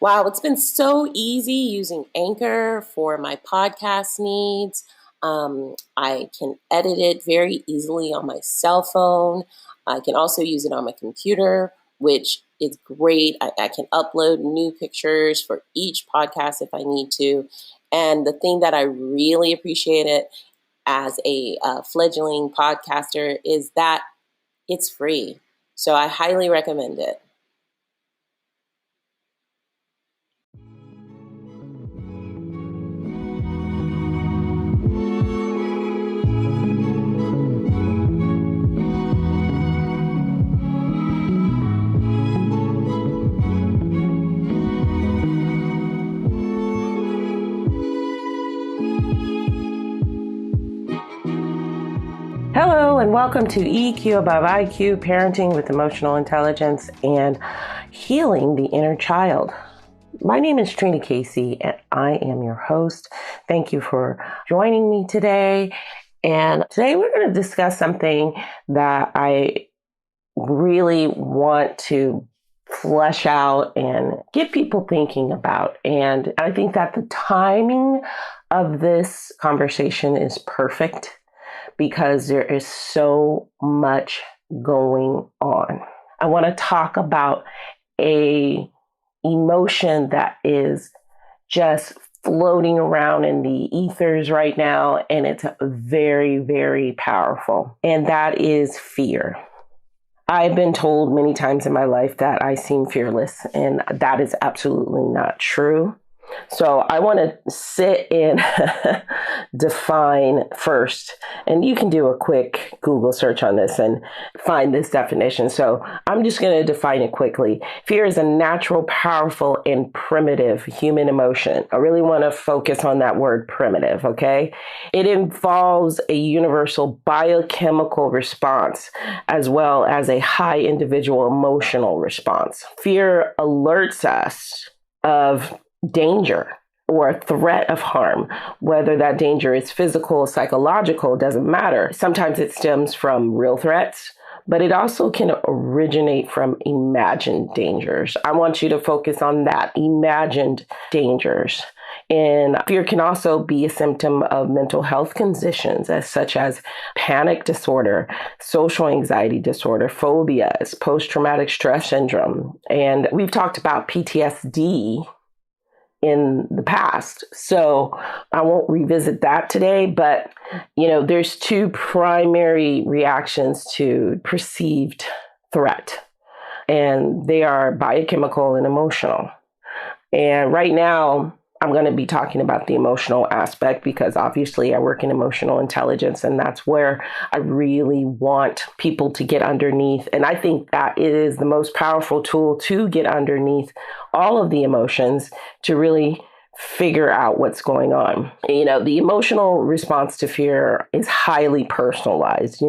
Wow, it's been so easy using Anchor for my podcast needs. I can edit it very easily on my cell phone. I can also use it on my computer, which is great. I can upload new pictures for each podcast if I need to. And the thing that I really appreciate it as a fledgling podcaster is that it's free. So I highly recommend it. Hello and welcome to EQ Above IQ, Parenting with Emotional Intelligence and Healing the Inner Child. My name is Trina Casey and I am your host. Thank you for joining me today. And today we're going to discuss something that I really want to flesh out and get people thinking about. And I think that the timing of this conversation is perfect, because there is so much going on. I want to talk about a emotion that is just floating around in the ethers right now, and it's very, very powerful, and that is fear. I've been told many times in my life that I seem fearless, and that is absolutely not true. So I want to sit and define first, and you can do a quick Google search on this and find this definition. So I'm just going to define it quickly. Fear is a natural, powerful, and primitive human emotion. I really want to focus on that word primitive, okay? It involves a universal biochemical response as well as a high individual emotional response. Fear alerts us of danger or a threat of harm, whether that danger is physical, psychological, doesn't matter. Sometimes it stems from real threats, but it also can originate from imagined dangers. I want you to focus on that, imagined dangers. And fear can also be a symptom of mental health conditions, such as panic disorder, social anxiety disorder, phobias, post-traumatic stress syndrome. And we've talked about PTSD in the past, so I won't revisit that today, but there's two primary reactions to perceived threat, and they are biochemical and emotional. And right now I'm going to be talking about the emotional aspect because obviously I work in emotional intelligence, and that's where I really want people to get underneath. And I think that it is the most powerful tool to get underneath all of the emotions to really figure out what's going on. The emotional response to fear is highly personalized,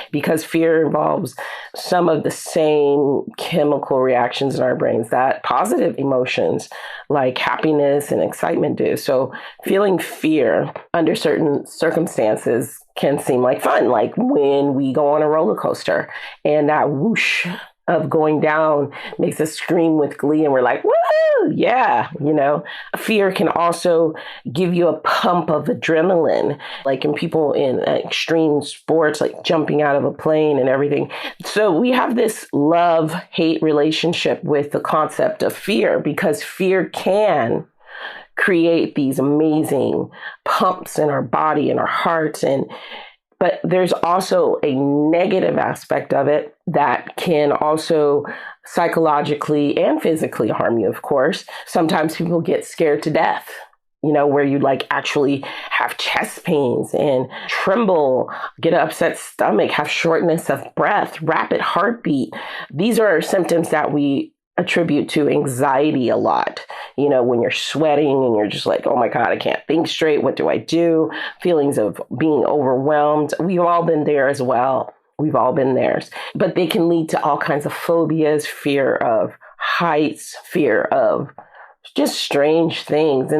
because fear involves some of the same chemical reactions in our brains that positive emotions like happiness and excitement do. So feeling fear under certain circumstances can seem like fun, like when we go on a roller coaster and that whoosh of going down makes us scream with glee and we're like, woohoo, yeah, Fear can also give you a pump of adrenaline, like in people in extreme sports, like jumping out of a plane and everything. So we have this love-hate relationship with the concept of fear, because fear can create these amazing pumps in our body and our hearts, but there's also a negative aspect of it that can also psychologically and physically harm you, of course. Sometimes people get scared to death, where you actually have chest pains and tremble, get an upset stomach, have shortness of breath, rapid heartbeat. These are symptoms that we attribute to anxiety a lot. When you're sweating and you're just like, oh my God, I can't think straight. What do I do? Feelings of being overwhelmed. We've all been there as well. We've all been there. But they can lead to all kinds of phobias, fear of heights, fear of just strange things.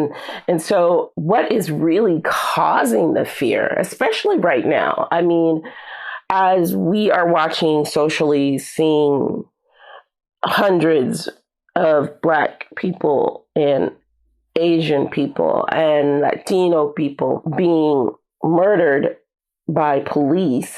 And so what is really causing the fear, especially right now? I mean, as we are watching socially, seeing hundreds of Black people and Asian people and Latino people being murdered by police,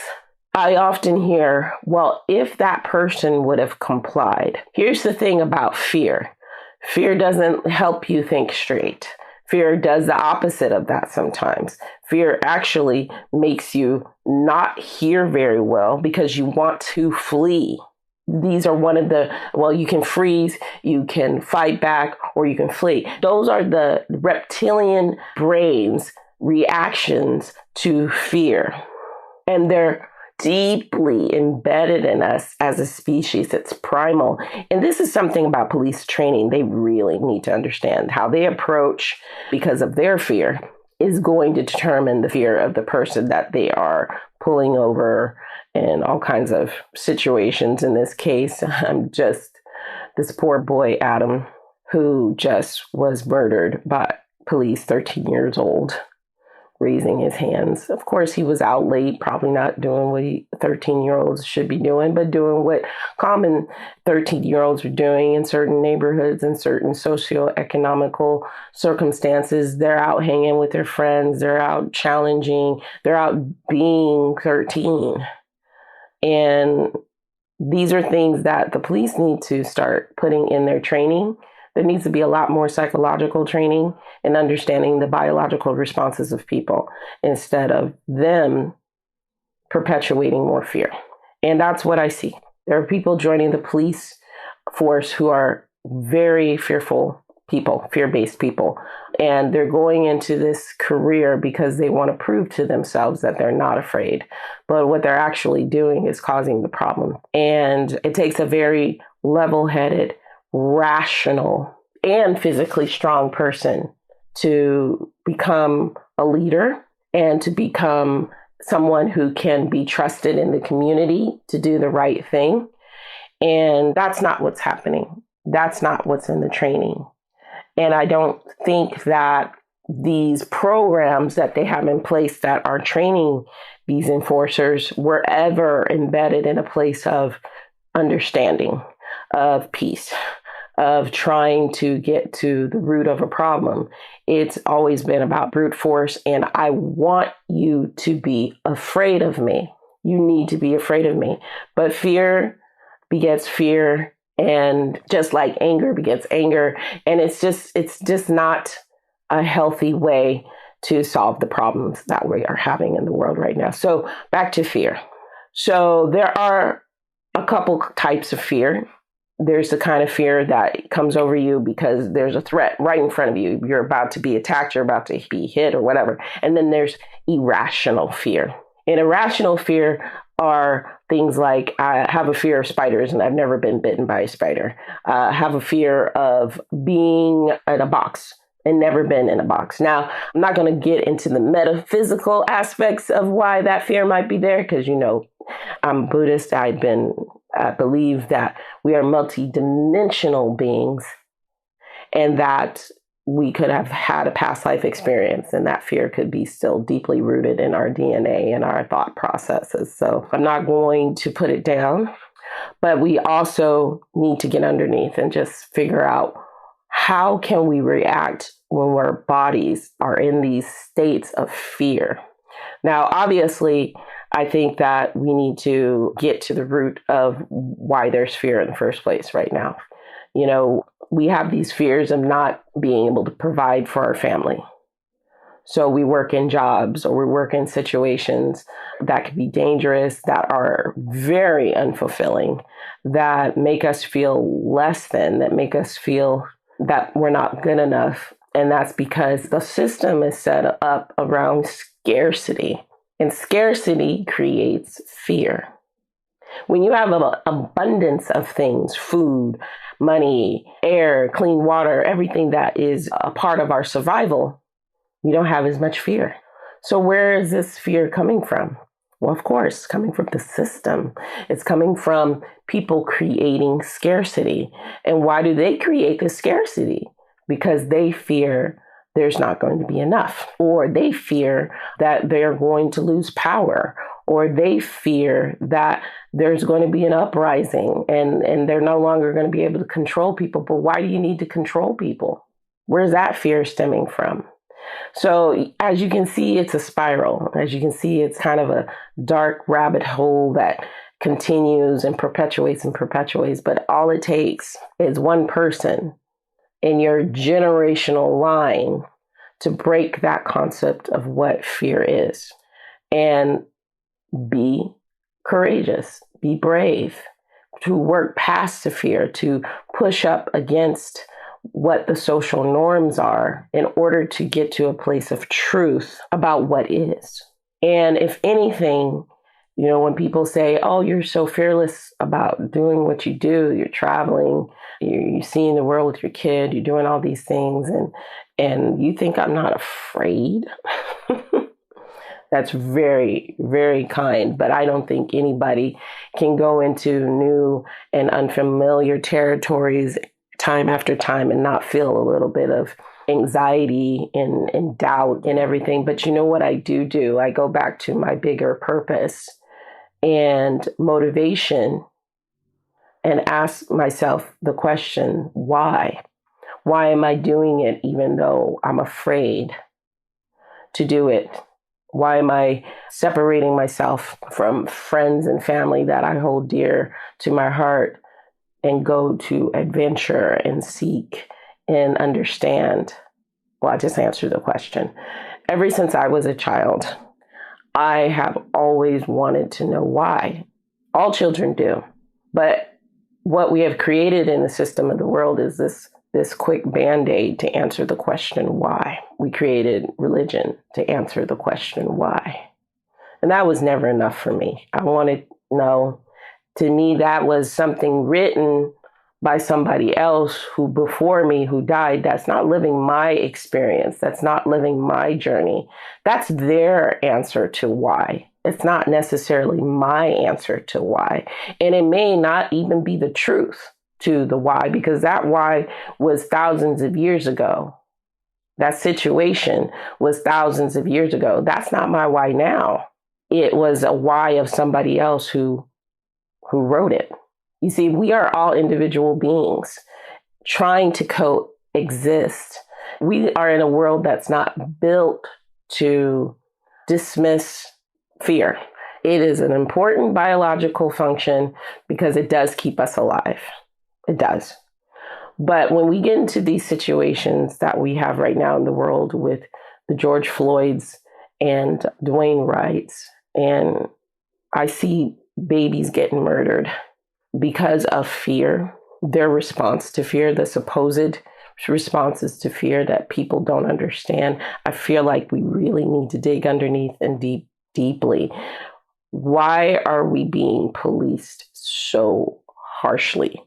I often hear, well, if that person would have complied. Here's the thing about fear. Fear doesn't help you think straight. Fear does the opposite of that sometimes. Fear actually makes you not hear very well because you want to flee. These are one of the, well, you can freeze, you can fight back, or you can flee. Those are the reptilian brain's reactions to fear. And they're deeply embedded in us as a species. It's primal. And this is something about police training. They really need to understand how they approach, because of their fear, is going to determine the fear of the person that they are pulling over in all kinds of situations. In this case, this poor boy, Adam, who just was murdered by police, 13 years old, raising his hands. Of course, he was out late, probably not doing what 13-year-olds should be doing, but doing what common 13-year-olds are doing in certain neighborhoods and certain socioeconomical circumstances. They're out hanging with their friends. They're out challenging. They're out being 13. And these are things that the police need to start putting in their training. There needs to be a lot more psychological training and understanding the biological responses of people instead of them perpetuating more fear. And that's what I see. There are people joining the police force who are very fearful people, fear-based people. And they're going into this career because they want to prove to themselves that they're not afraid. But what they're actually doing is causing the problem. And it takes a very level-headed, rational, and physically strong person to become a leader and to become someone who can be trusted in the community to do the right thing. And that's not what's happening. That's not what's in the training. And I don't think that these programs that they have in place that are training these enforcers were ever embedded in a place of understanding, of peace, of trying to get to the root of a problem. It's always been about brute force, and I want you to be afraid of me. You need to be afraid of me. But fear begets fear, and just like anger begets anger. And it's just not a healthy way to solve the problems that we are having in the world right now. So back to fear. So there are a couple types of fear. There's the kind of fear that comes over you because there's a threat right in front of you. You're about to be attacked, you're about to be hit or whatever. And then there's irrational fear. And irrational fear are things like, I have a fear of spiders and I've never been bitten by a spider. I have a fear of being in a box and never been in a box. Now, I'm not going to get into the metaphysical aspects of why that fear might be there because, I'm Buddhist. I believe that we are multidimensional beings and that we could have had a past life experience and that fear could be still deeply rooted in our DNA and our thought processes. So I'm not going to put it down, but we also need to get underneath and just figure out how can we react when our bodies are in these states of fear. Now, obviously, I think that we need to get to the root of why there's fear in the first place right now. We have these fears of not being able to provide for our family. So we work in jobs or we work in situations that can be dangerous, that are very unfulfilling, that make us feel less than, that make us feel that we're not good enough. And that's because the system is set up around scarcity. And scarcity creates fear. When you have an abundance of things, food, money, air, clean water, everything that is a part of our survival, you don't have as much fear. So where is this fear coming from? Well, of course, coming from the system. It's coming from people creating scarcity. And why do they create the scarcity? Because they fear there's not going to be enough, or they fear that they're going to lose power, or they fear that there's going to be an uprising and they're no longer going to be able to control people. But why do you need to control people? Where's that fear stemming from? So as you can see, it's a spiral. As you can see, it's kind of a dark rabbit hole that continues and perpetuates and perpetuates. But all it takes is one person in your generational line to break that concept of what fear is and be courageous, be brave, to work past the fear, to push up against what the social norms are in order to get to a place of truth about what is. And if anything, when people say, oh, you're so fearless about doing what you do, you're traveling, you're seeing the world with your kid, you're doing all these things, and you think I'm not afraid. That's very, very kind, but I don't think anybody can go into new and unfamiliar territories time after time and not feel a little bit of anxiety and doubt and everything. But you know what I do? I go back to my bigger purpose and motivation and ask myself the question, why? Why am I doing it even though I'm afraid to do it? Why am I separating myself from friends and family that I hold dear to my heart and go to adventure and seek and understand? Well, I just answered the question. Ever since I was a child, I have always wanted to know why. All children do. But what we have created in the system of the world is this quick Band-Aid to answer the question why. We created religion to answer the question why. And that was never enough for me. I wanted, to me, that was something written by somebody else who before me, who died. That's not living my experience. That's not living my journey. That's their answer to why. It's not necessarily my answer to why. And it may not even be the truth to the why, because that why was thousands of years ago. That situation was thousands of years ago. That's not my why now. It was a why of somebody else who wrote it. You see, we are all individual beings trying to coexist. We are in a world that's not built to dismiss fear. It is an important biological function because it does keep us alive. It does. But when we get into these situations that we have right now in the world with the George Floyds and Dwayne Wrights, and I see babies getting murdered because of fear, their response to fear, the supposed responses to fear that people don't understand, I feel like we really need to dig underneath and deeply. Why are we being policed so harshly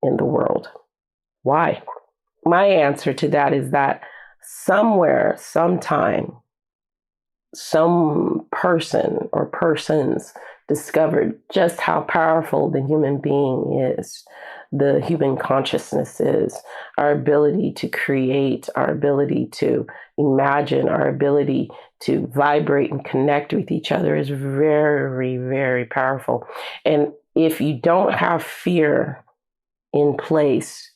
in the world? Why? My answer to that is that somewhere, sometime, some person or persons discovered just how powerful the human being is, the human consciousness is, our ability to create, our ability to imagine, our ability to vibrate and connect with each other is very, very powerful. And if you don't have fear in place,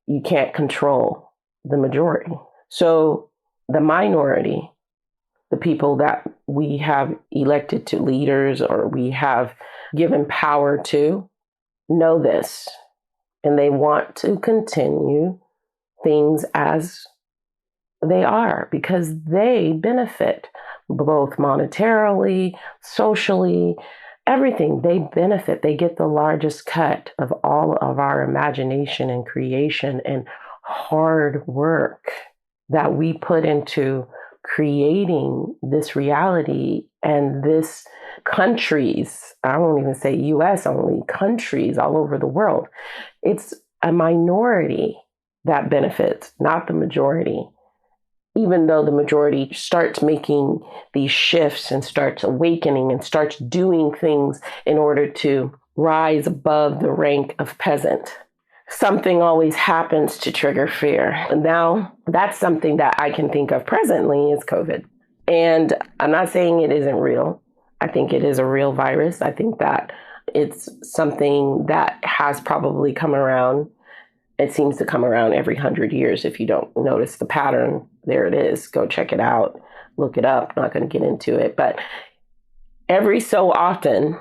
you can't control the majority. So the minority, the people that we have elected to leaders or we have given power to, know this, and they want to continue things as they are because they benefit both monetarily, socially, everything. They benefit. They get the largest cut of all of our imagination and creation and hard work that we put into creating this reality and this countries, I won't even say US only, countries all over the world. It's a minority that benefits, not the majority. Even though the majority starts making these shifts and starts awakening and starts doing things in order to rise above the rank of peasant, something always happens to trigger fear. And now that's something that I can think of presently is COVID. And I'm not saying it isn't real. I think it is a real virus. I think that it's something that has probably come around. It seems to come around every 100 years. If you don't notice the pattern, there it is. Go check it out. Look it up. Not going to get into it. But every so often,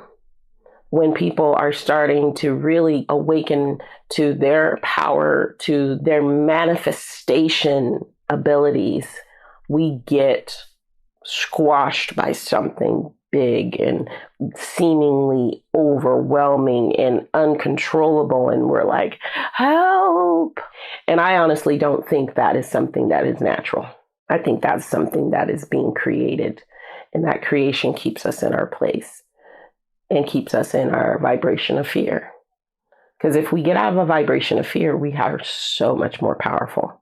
when people are starting to really awaken to their power, to their manifestation abilities, we get squashed by something big and seemingly overwhelming and uncontrollable. And we're like, help. And I honestly don't think that is something that is natural. I think that's something that is being created. And that creation keeps us in our place and keeps us in our vibration of fear. Because if we get out of a vibration of fear, we are so much more powerful.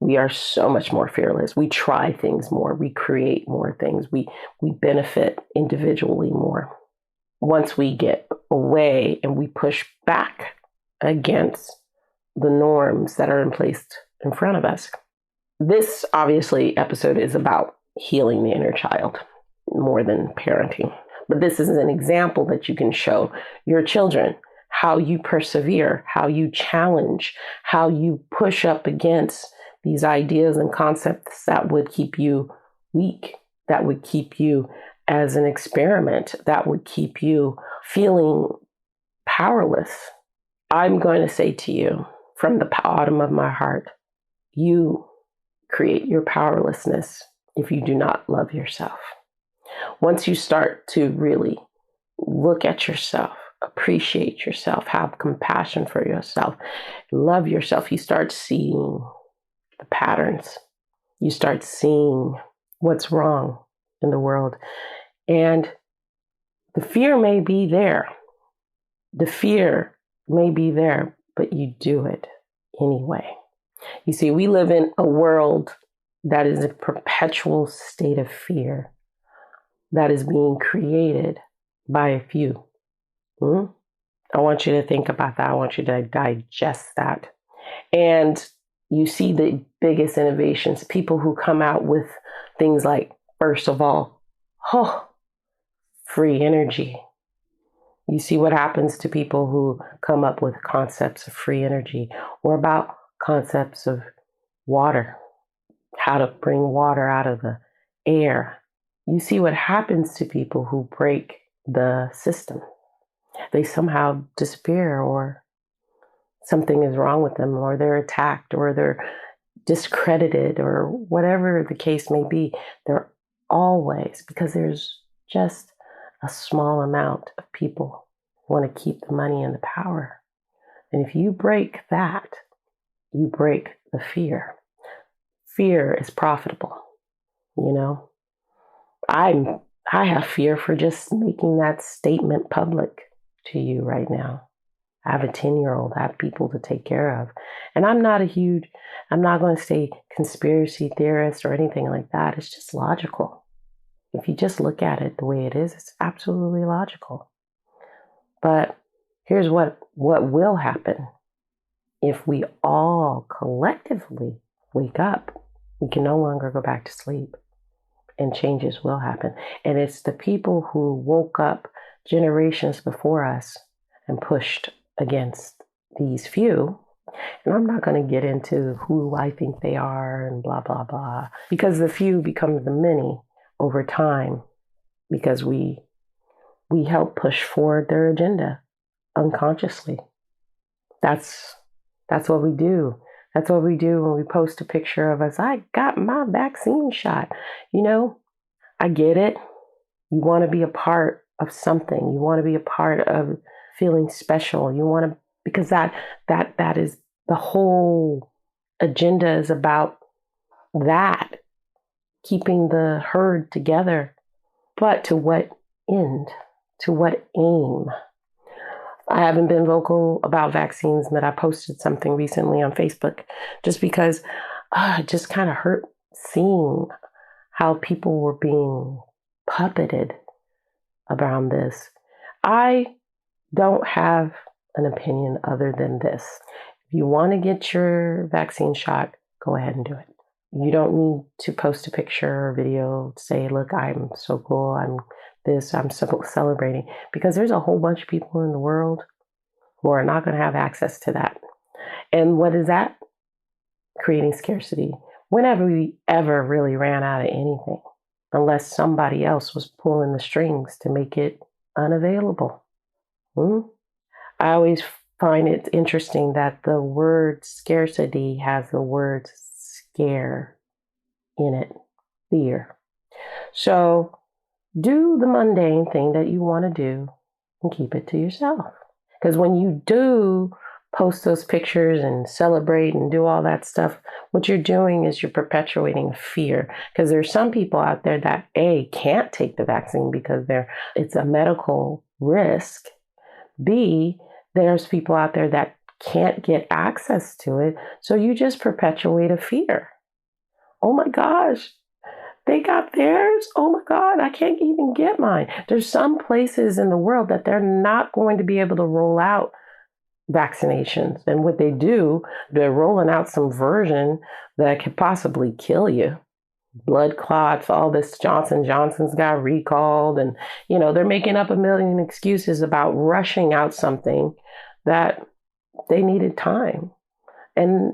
We are so much more fearless. We try things more. We create more things. We benefit individually more. Once we get away and we push back against the norms that are in place in front of us. This, obviously, episode is about healing the inner child more than parenting. But this is an example that you can show your children how you persevere, how you challenge, how you push up against these ideas and concepts that would keep you weak, that would keep you as an experiment, that would keep you feeling powerless. I'm going to say to you from the bottom of my heart, you create your powerlessness if you do not love yourself. Once you start to really look at yourself, appreciate yourself, have compassion for yourself, love yourself, you start seeing the patterns. You start seeing what's wrong in the world. And the fear may be there. The fear may be there, but you do it anyway. You see, we live in a world that is a perpetual state of fear that is being created by a few. I want you to think about that. I want you to digest that. And you see the biggest innovations, people who come out with things like, first of all, free energy. You see what happens to people who come up with concepts of free energy or about concepts of water, how to bring water out of the air. You see what happens to people who break the system. They somehow disappear, or something is wrong with them, or they're attacked, or they're discredited, or whatever the case may be. They're always, because there's just a small amount of people who want to keep the money and the power. And if you break that, you break the fear. Fear is profitable, you know. I have fear for just making that statement public to you right now. I have a 10-year-old. I have people to take care of. And I'm not going to say conspiracy theorist or anything like that. It's just logical. If you just look at it the way it is, it's absolutely logical. But here's what will happen. If we all collectively wake up, we can no longer go back to sleep, and changes will happen. And it's the people who woke up generations before us and pushed against these few. And I'm not going to get into who I think they are and blah, blah, blah, because the few become the many over time, because we help push forward their agenda unconsciously. That's what we do. That's what we do when we post a picture of us. I got my vaccine shot. You know, I get it. You want to be a part of something. You want to be a part of feeling special. You want to, because that is the whole agenda, is about that, keeping the herd together. But to what end? To what aim? I haven't been vocal about vaccines, but I posted something recently on Facebook just because it just kind of hurt seeing how people were being puppeted around this. I don't have an opinion other than this. If you want to get your vaccine shot, go ahead and do it. You don't need to post a picture or video, say, look, I'm so cool, I'm this I'm celebrating, because there's a whole bunch of people in the world who are not going to have access to that. And what is that? Creating scarcity. Whenever we ever really ran out of anything, unless somebody else was pulling the strings to make it unavailable. I always find it interesting that the word scarcity has the word scare in it, fear. So do the mundane thing that you want to do and keep it to yourself. Because when you do post those pictures and celebrate and do all that stuff, what you're doing is you're perpetuating fear. Because there's some people out there that A, can't take the vaccine because it's a medical risk. B, there's people out there that can't get access to it. So you just perpetuate a fear. Oh my gosh, they got theirs? Oh my God, I can't even get mine. There's some places in the world that they're not going to be able to roll out vaccinations. And what they do, they're rolling out some version that could possibly kill you. Blood clots, all this Johnson's got recalled. And, they're making up a million excuses about rushing out something that they needed time. And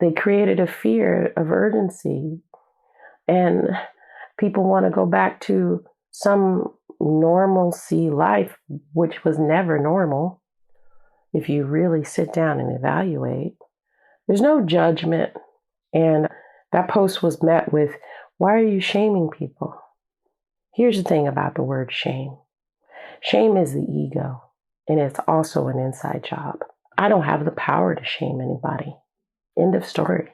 they created a fear of urgency. And people want to go back to some normalcy life, which was never normal. If you really sit down and evaluate, there's no judgment. And that post was met with, why are you shaming people? Here's the thing about the word shame. Shame is the ego, and it's also an inside job. I don't have the power to shame anybody. End of story.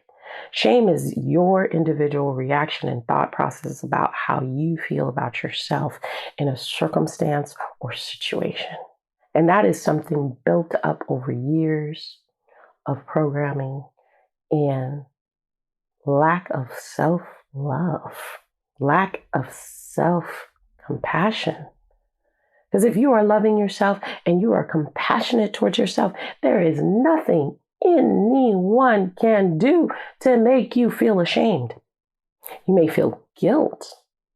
Shame is your individual reaction and thought process about how you feel about yourself in a circumstance or situation. And that is something built up over years of programming and lack of self-love, lack of self-compassion. Because if you are loving yourself and you are compassionate towards yourself, there is nothing anyone can do to make you feel ashamed. You may feel guilt.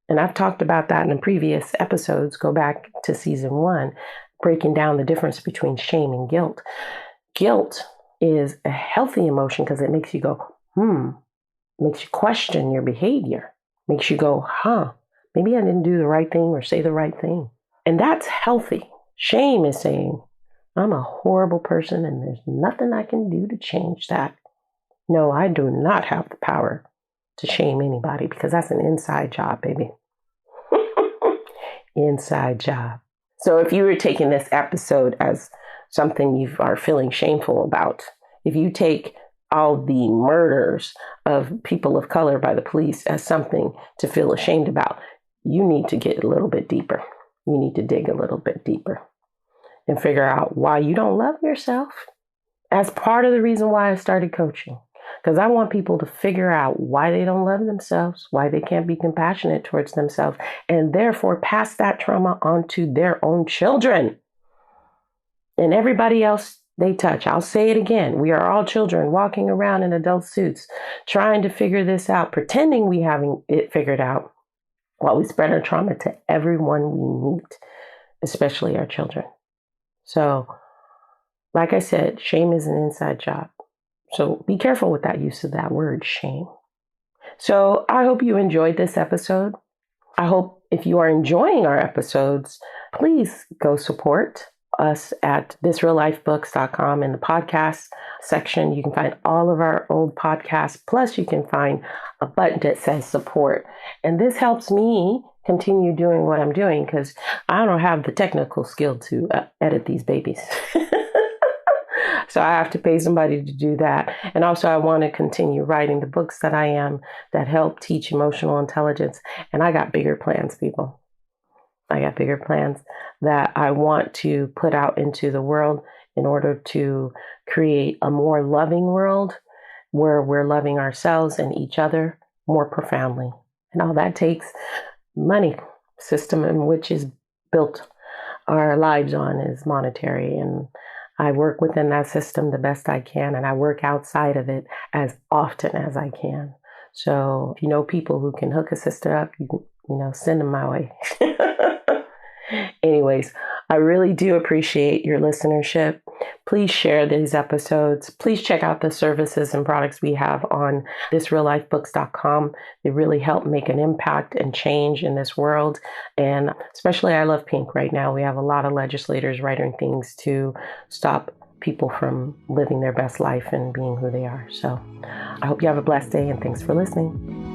And I've talked about that in previous episodes. Go back to season 1, breaking down the difference between shame and guilt. Guilt is a healthy emotion because it makes you go, makes you question your behavior, makes you go, maybe I didn't do the right thing or say the right thing. And that's healthy. Shame is saying, I'm a horrible person and there's nothing I can do to change that. No, I do not have the power to shame anybody because that's an inside job, baby. Inside job. So if you were taking this episode as something you are feeling shameful about, if you take all the murders of people of color by the police as something to feel ashamed about, you need to get a little bit deeper. You need to dig a little bit deeper and figure out why you don't love yourself. As part of the reason why I started coaching, because I want people to figure out why they don't love themselves, why they can't be compassionate towards themselves, and therefore pass that trauma onto their own children and everybody else they touch. I'll say it again. We are all children walking around in adult suits, trying to figure this out, pretending we haven't it figured out, while we spread our trauma to everyone we meet, especially our children. So, like I said, shame is an inside job. So be careful with that use of that word, shame. So I hope you enjoyed this episode. I hope if you are enjoying our episodes, please go support us at thisreallifebooks.com. In the podcast section, you can find all of our old podcasts. Plus, you can find a button that says support. And this helps me continue doing what I'm doing because I don't have the technical skill to edit these babies. So I have to pay somebody to do that. And also I want to continue writing the books that I am that help teach emotional intelligence. And I got bigger plans, people. I got bigger plans that I want to put out into the world in order to create a more loving world where we're loving ourselves and each other more profoundly. And all that takes money. System in which is built our lives on is monetary, and I work within that system the best I can, and I work outside of it as often as I can. So if you know people who can hook a sister up, you send them my way. Anyways, I really do appreciate your listenership. Please share these episodes. Please check out the services and products we have on thisreallifebooks.com. They really help make an impact and change in this world. And especially, I love pink right now. We have a lot of legislators writing things to stop people from living their best life and being who they are. So I hope you have a blessed day, and thanks for listening.